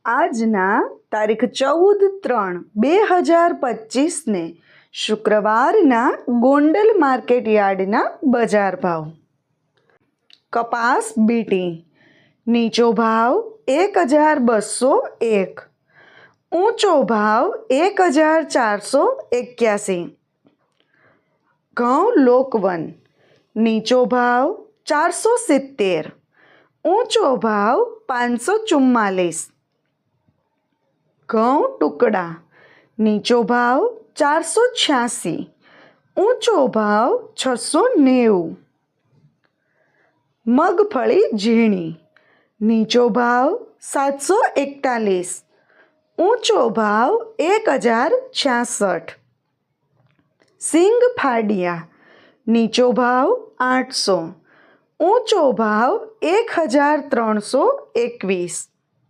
આજના તારીખ 14/3/2025ને શુક્રવારના ગોંડલ માર્કેટ યાર્ડના બજાર ભાવ. કપાસ બીટી નીચો ભાવ 1201, ઊંચો ભાવ 1481. ઘઉં લોકવન નીચો ભાવ 470, ઊંચો ભાવ 544. ઘઉં ટુકડા નીચો ભાવ 486, ઊંચો ભાવ 690. મગફળી ઝીણી નીચો ભાવ 741, ઊંચો ભાવ 1066. સિંગ ફાડિયા નીચો ભાવ 800, ઊંચો ભાવ 1321.